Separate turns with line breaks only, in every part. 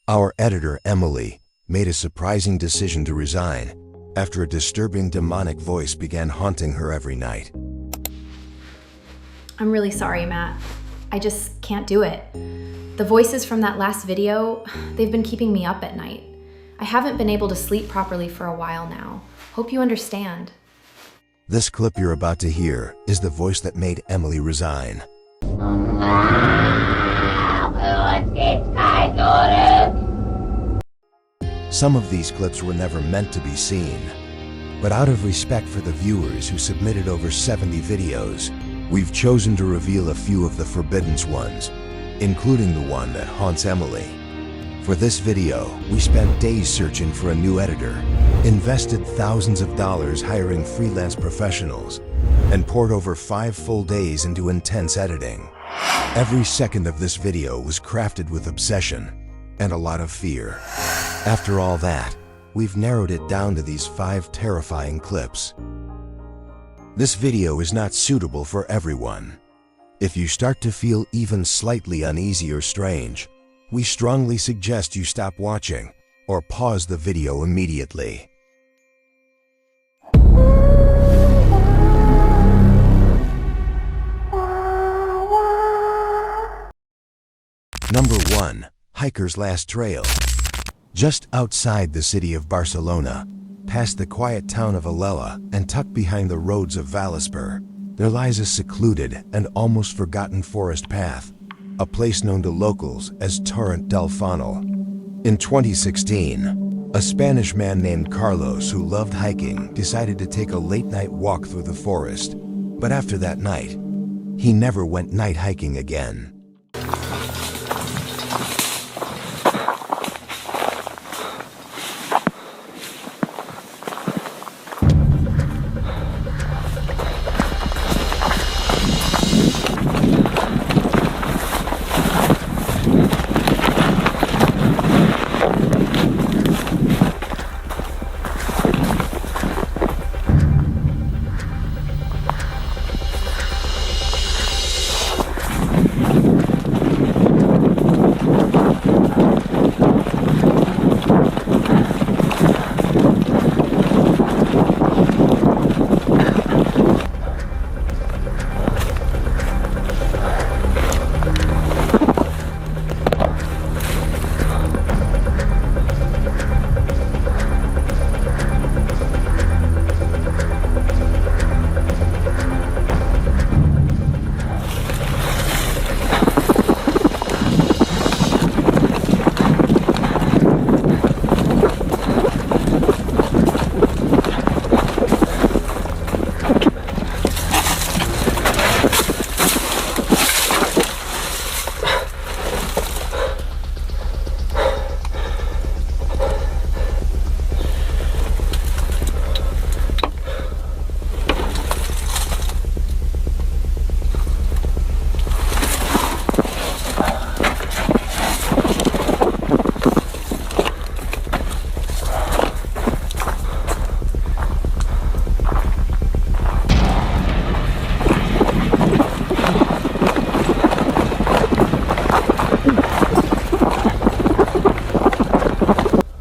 Our editor, Emily, made a surprising decision to resign after a disturbing demonic voice began haunting her every night.
I'm really sorry, Matt. I just can't do it. The voices from that last video, they've been keeping me up at night. I haven't been able to sleep properly for a while now. Hope you understand.
This clip you're about to hear is the voice that made Emily resign. Some of these clips were never meant to be seen, but out of respect for the viewers who submitted over 70 videos, we've chosen to reveal a few of the forbidden ones, including the one that haunts Emily. For this video, we spent days searching for a new editor, invested thousands of dollars hiring freelance professionals, and poured over 5 full days into intense editing. Every second of this video was crafted with obsession and a lot of fear. After all that, we've narrowed it down to these 5 terrifying clips. This video is not suitable for everyone. If you start to feel even slightly uneasy or strange, we strongly suggest you stop watching or pause the video immediately. Number 1. Hiker's Last Trail. Just outside the city of Barcelona, past the quiet town of Alella and tucked behind the roads of Vallespir, there lies a secluded and almost forgotten forest path, a place known to locals as Torrent del Fanal. In 2016, a Spanish man named Carlos who loved hiking decided to take a late-night walk through the forest, but after that night, he never went night hiking again.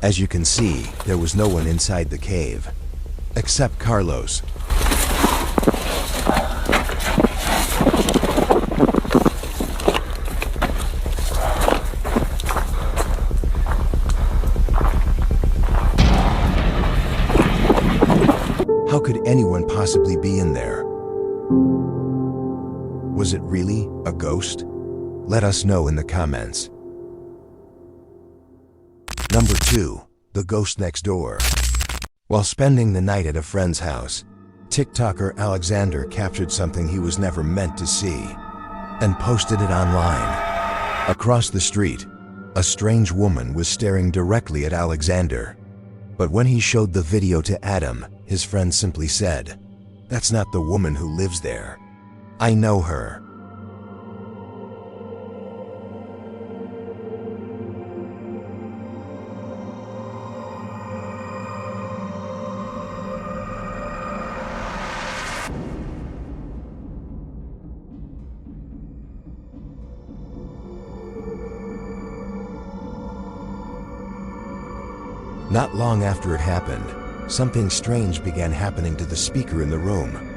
As you can see, there was no one inside the cave, except Carlos. How could anyone possibly be in there? Was it really a ghost? Let us know in the comments. Number 2. The Ghost Next Door. While spending the night at a friend's house, TikToker Alexander captured something he was never meant to see and posted it online. Across the street, a strange woman was staring directly at Alexander. But when he showed the video to Adam, his friend simply said, "That's not the woman who lives there. I know her." Not long after it happened, something strange began happening to the speaker in the room.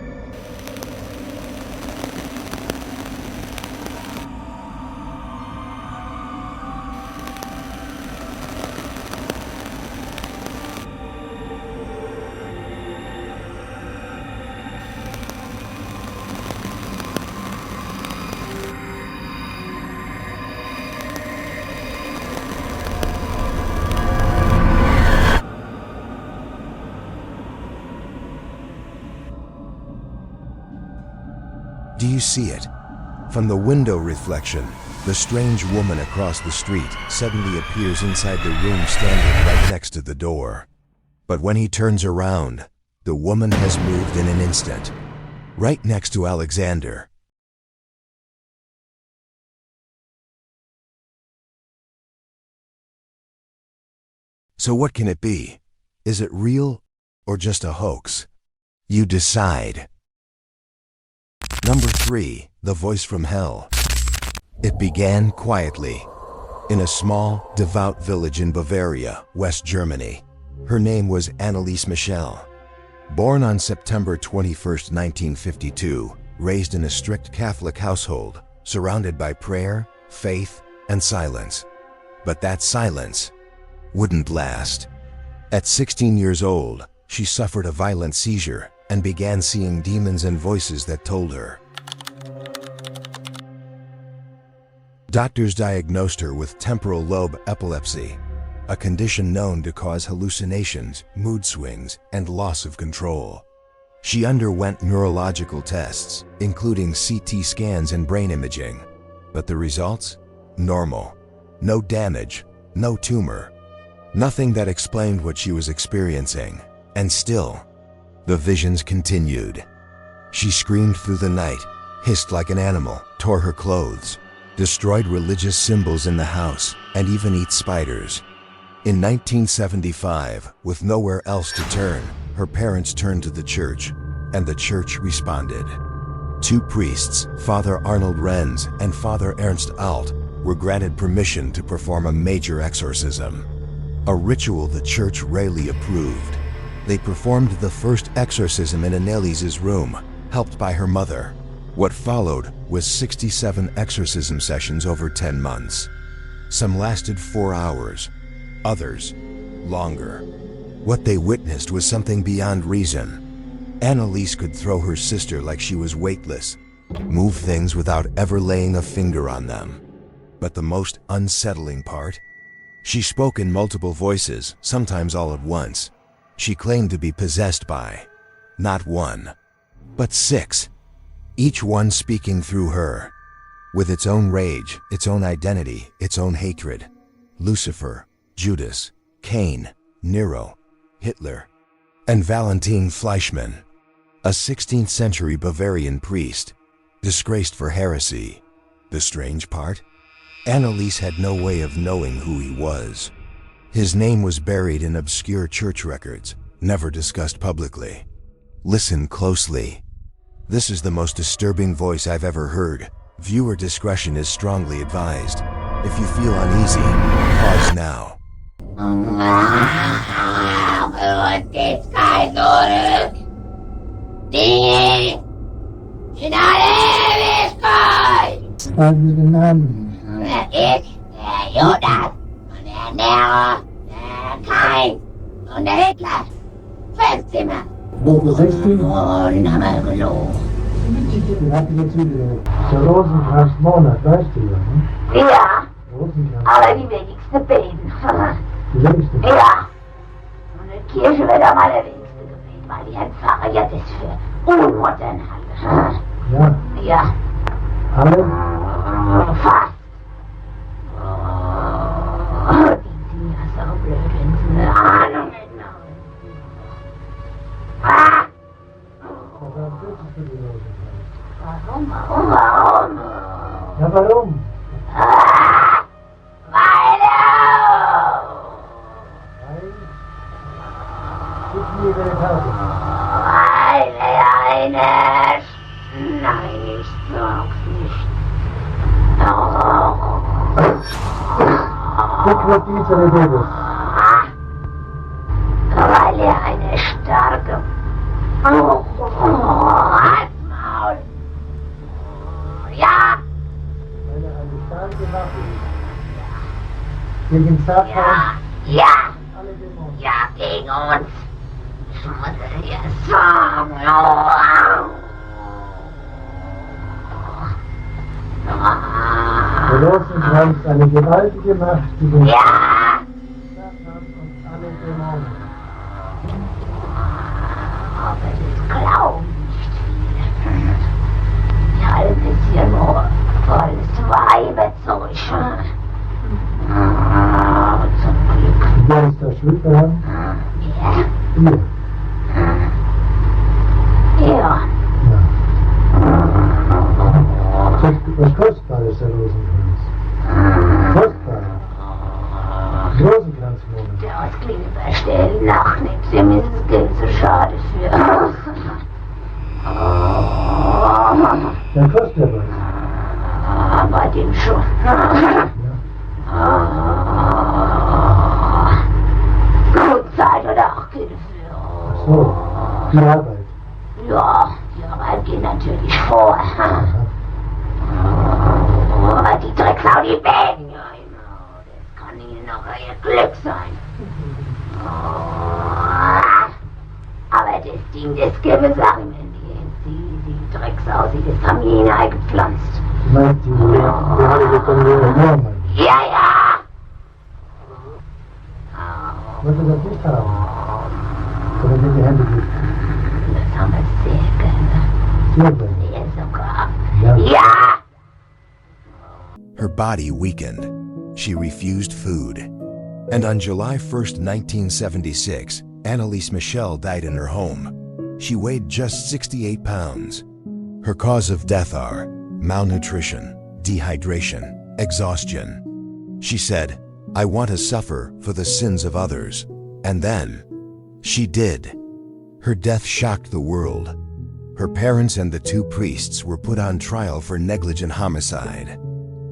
Do you see it? From the window reflection, the strange woman across the street suddenly appears inside the room standing right next to the door. But when he turns around, the woman has moved in an instant, right next to Alexander. So what can it be? Is it real or just a hoax? You decide. Number 3, the voice from hell. It began quietly, in a small, devout village in Bavaria, West Germany. Her name was Anneliese Michel. Born on September 21, 1952, raised in a strict Catholic household, surrounded by prayer, faith, and silence. But that silence wouldn't last. At 16 years old, she suffered a violent seizure and began seeing demons and voices that told her. Doctors diagnosed her with temporal lobe epilepsy, a condition known to cause hallucinations, mood swings, and loss of control. She underwent neurological tests, including CT scans and brain imaging, but the results? Normal. No damage, no tumor, nothing that explained what she was experiencing. And still, the visions continued. She screamed through the night, hissed like an animal, tore her clothes, destroyed religious symbols in the house, and even ate spiders. In 1975, with nowhere else to turn, her parents turned to the church, and the church responded. 2 priests, Father Arnold Renz and Father Ernst Alt, were granted permission to perform a major exorcism, a ritual the church rarely approved. They performed the first exorcism in Anneliese's room, helped by her mother. What followed was 67 exorcism sessions over 10 months. Some lasted 4 hours, others longer. What they witnessed was something beyond reason. Anneliese could throw her sister like she was weightless, move things without ever laying a finger on them. But the most unsettling part? She spoke in multiple voices, sometimes all at once. She claimed to be possessed by not 1, but 6, each one speaking through her, with its own rage, its own identity, its own hatred. Lucifer, Judas, Cain, Nero, Hitler, and Valentin Fleischmann, a 16th century Bavarian priest, disgraced for heresy. The strange part? Anneliese had no way of knowing who he was. His name was buried in obscure church records, never discussed publicly. Listen closely. This is the most disturbing voice I've ever heard. Viewer discretion is strongly advised. If you feel uneasy, pause now.
Kein und der Hitler. Festzimmer. Und Hammergeloh.
Der Rosenkranzmonat, weißt du ja, ne?
Ja,
Rosenkranz.
aber die wenigste beten.
Die längste.
Ja. Und in der Kirche wird am allerwenigste gebetet, weil die Herr Pfarrer ja das für Unmuttern hat.
Ja.
Ja.
Alle?
Fast. Die sind ja so blöd, wenn sie eine Ahnung hätten.
Warum betest du die Rosenkranz?
Warum?
Ja, warum?
Weil
Gib mir deine Karte.
eine... Nein, ich sag's nicht.
Sekretärin Davis.
Maul! Ja!
Eine starke Waffe. Gegen Satan.
Ja! Ja!
Alle Dämonen.
Ja, gegen uns! Schmutzige Samen!
Der Rosenkranz, eine gewaltige Macht gegen
Ja!
Satan und alle Dämonen.
Aber das glauben nicht viele. Die halten es hier nur volles Weibe zurück. Zum Glück.
Wer ist da schuld daran?
Ja.
Ihr.
Ja.
Was Kostbares, der Rosenkranz. Kostbar. Rosenkranzmonat.
Der Ausklinge versteht noch nichts. Ihm ist das Geld zu schade für.
Der kostet ja was.
Bei dem schon. Gut Zeit oder auch Geld für.
Ach so, die Arbeit.
Ja, die Arbeit geht natürlich vor. Aber die Drecksau, die Bäden, ja, genau. Das kann ihnen noch ihr Glück sein. Aber das Ding, das gäbe Sachen, wenn die Drecksau, das haben die hineingepflanzt.
Du meinst, die Heilige Kommunion?
Ja, ja!
Wollte das nicht haben? Oder in die Hände gibt?
Das haben wir sehr gerne.
Sehr gerne.
Sehr sogar.
Ja.
Ja!
Her body weakened. She refused food. And on July 1st, 1976, Annalise Michel died in her home. She weighed just 68 pounds. Her cause of death are malnutrition, dehydration, exhaustion. She said, "I want to suffer for the sins of others." And then, she did. Her death shocked the world. Her parents and the two priests were put on trial for negligent homicide.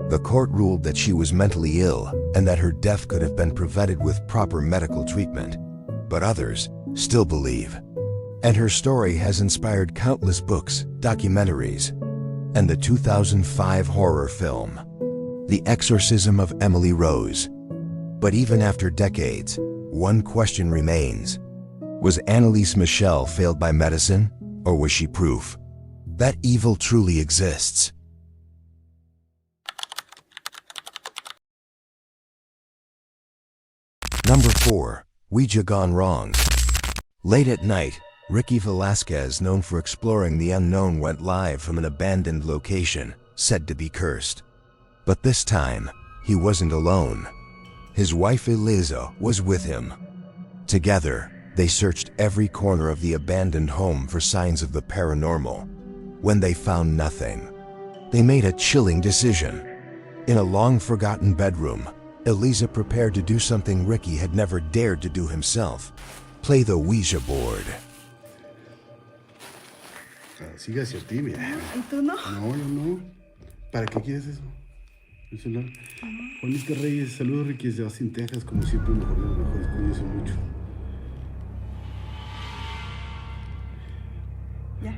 The court ruled that she was mentally ill and that her death could have been prevented with proper medical treatment. But others still believe. And her story has inspired countless books, documentaries, and the 2005 horror film, The Exorcism of Emily Rose. But even after decades, one question remains. Was Annalise Michel failed by medicine, or was she proof that evil truly exists? Number 4. Ouija gone wrong. Late at night, Ricky Velasquez, known for exploring the unknown, went live from an abandoned location, said to be cursed. But this time, he wasn't alone. His wife Eliza was with him. Together, they searched every corner of the abandoned home for signs of the paranormal. When they found nothing, they made a chilling decision. In a long-forgotten bedroom, Eliza prepared to do something Ricky had never dared to do himself: play the Ouija board.
Sigue hacia ti, mira.
¿Y tú no?
No, yo no. ¿Para qué quieres eso? El celular. Juanita Reyes, saludos Ricky desde Austin, Texas, como siempre, mejor de los mejores, cuídense mucho.
Ya.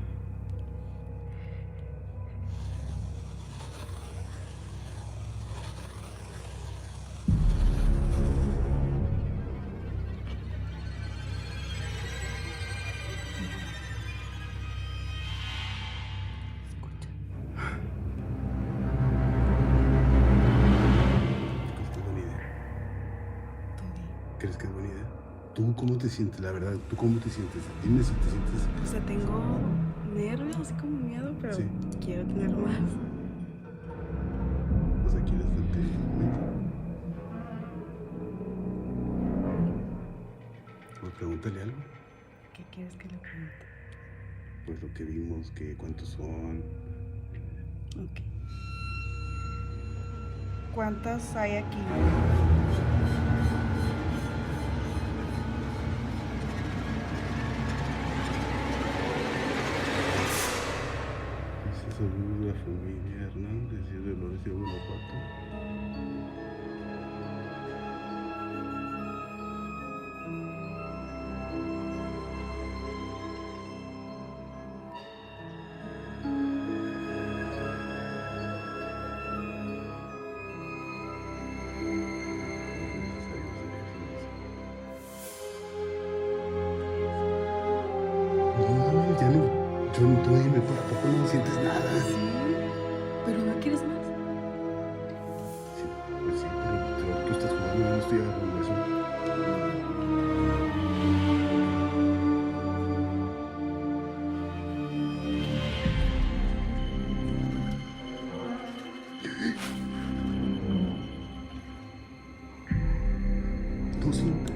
¿Crees que es buena idea? ¿Tú cómo te sientes, la verdad? ¿Tú cómo te sientes? Dime si te sientes...
O sea, tengo nervios, así como miedo, pero
Sí.
quiero tener más.
O sea, ¿quieres lo que comento? Pues pregúntale algo.
¿Qué quieres que le pregunte?
Pues lo que vimos, que cuántos son...
Ok. ¿Cuántas hay aquí?
Saludos de la familia Hernández y Dolores de Guanajuato. tú sientes.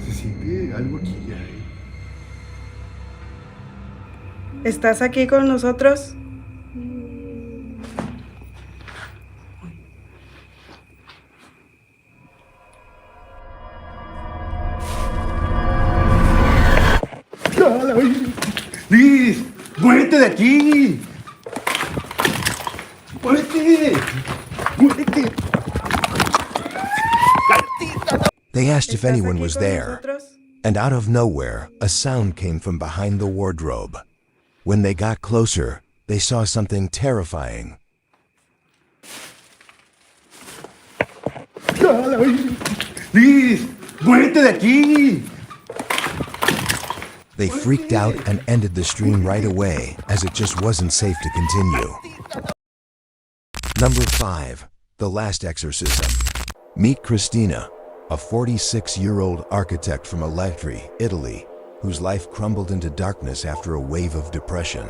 Se siente algo aquí ya, ¿eh?
¿Estás aquí con nosotros?
¡Liz! ¡Muérete de aquí! ¡Muérete! ¡Muérete!
They asked if
¿Estás
anyone
aquí
was
con
there,
nosotros?
and out of nowhere, a sound came from behind the wardrobe. When they got closer, they saw something terrifying.
¡Liz! ¡Muérete de aquí!
They freaked out and ended the stream right away, as it just wasn't safe to continue. Number 5. The Last Exorcism. Meet Christina, a 46-year-old architect from Aletri, Italy, whose life crumbled into darkness after a wave of depression.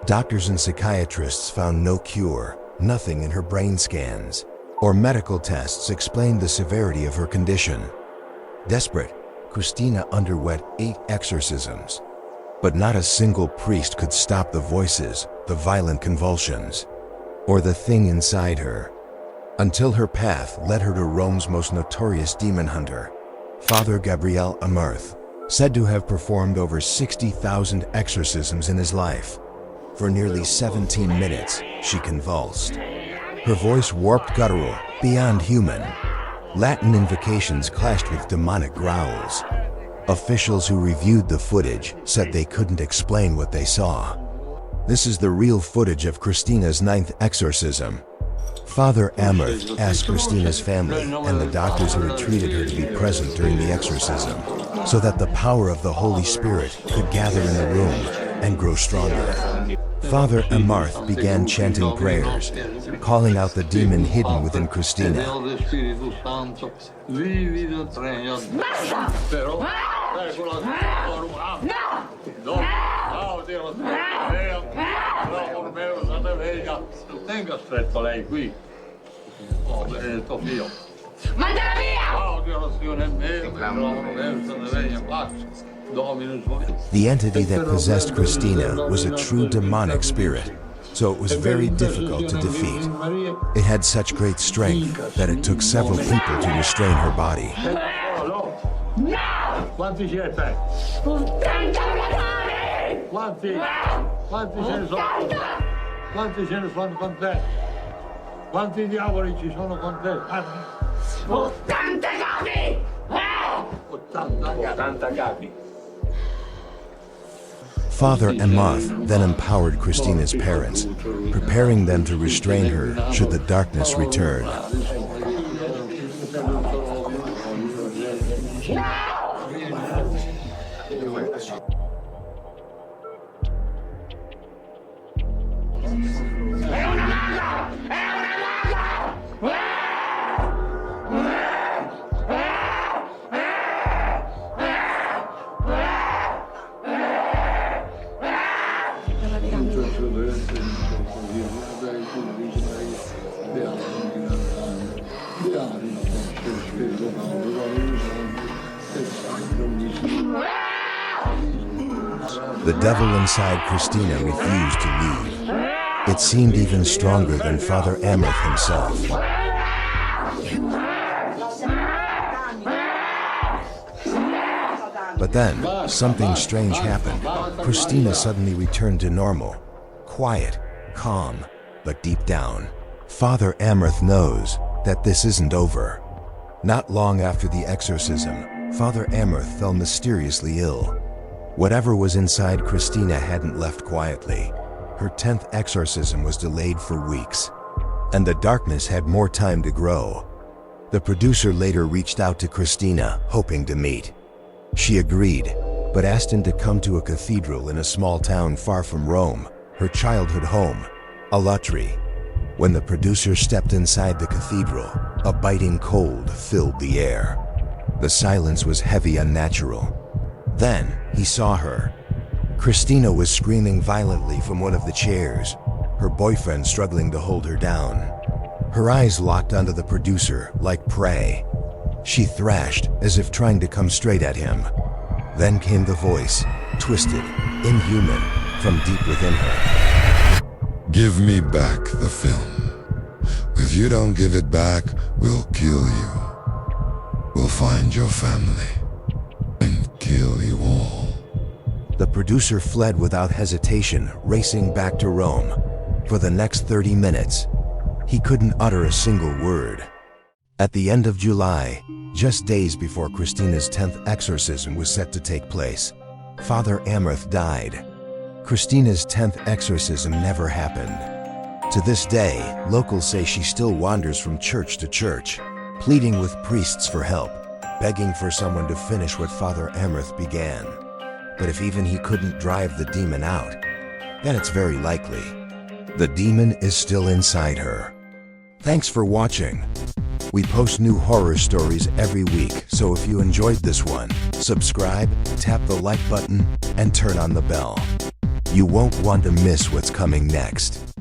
Doctors and psychiatrists found no cure, nothing in her brain scans, or medical tests explained the severity of her condition. Desperate, Christina underwent 8 exorcisms, but not a single priest could stop the voices, the violent convulsions, or the thing inside her, until her path led her to Rome's most notorious demon hunter, Father Gabriel Amarth, said to have performed over 60,000 exorcisms in his life. For nearly 17 minutes, she convulsed. Her voice warped guttural, beyond human. Latin invocations clashed with demonic growls. Officials who reviewed the footage said they couldn't explain what they saw. This is the real footage of Christina's 9th exorcism. Father Amarth asked Christina's family and the doctors who had treated her to be present during the exorcism, so that the power of the Holy Spirit could gather in the room and grow stronger. Father Amarth began chanting prayers, calling out the demon hidden within Christina. The entity that possessed Christina was a true demonic spirit, so it was very difficult to defeat. It had such great strength that it took several people to restrain her body.
Quanti siete? Quanti? Quanti ce ne sono? Quanti ce ne sono con te? Quanti diavoli ci sono con te? 80 capi! 80 capi.
Father Amarth then empowered Christina's parents, preparing them to restrain her should the darkness return. The devil inside Christina refused to leave. It seemed even stronger than Father Amarth himself. But then, something strange happened. Christina suddenly returned to normal. Quiet, calm, but deep down, Father Amarth knows that this isn't over. Not long after the exorcism, Father Amarth fell mysteriously ill. Whatever was inside Christina hadn't left quietly. Her 10th exorcism was delayed for weeks, and the darkness had more time to grow. The producer later reached out to Christina, hoping to meet. She agreed, but asked him to come to a cathedral in a small town far from Rome, her childhood home, Alatri. When the producer stepped inside the cathedral, a biting cold filled the air. The silence was heavy and unnatural. Then he saw her. Christina was screaming violently from one of the chairs, her boyfriend struggling to hold her down. Her eyes locked onto the producer like prey, She thrashed as if trying to come straight at him. Then came the voice, twisted, inhuman, from deep within her.
Give me back the film. If you don't give it back, we'll kill you. We'll find your family and kill you all.
The producer fled without hesitation, racing back to Rome. For the next 30 minutes, he couldn't utter a single word. At the end of July, just days before Christina's 10th exorcism was set to take place, Father Amrith died. Christina's 10th exorcism never happened. To this day, locals say she still wanders from church to church, pleading with priests for help, begging for someone to finish what Father Amrith began. But if even he couldn't drive the demon out, then it's very likely the demon is still inside her. Thanks for watching. We post new horror stories every week, so if you enjoyed this one, subscribe, tap the like button, and turn on the bell. You won't want to miss what's coming next.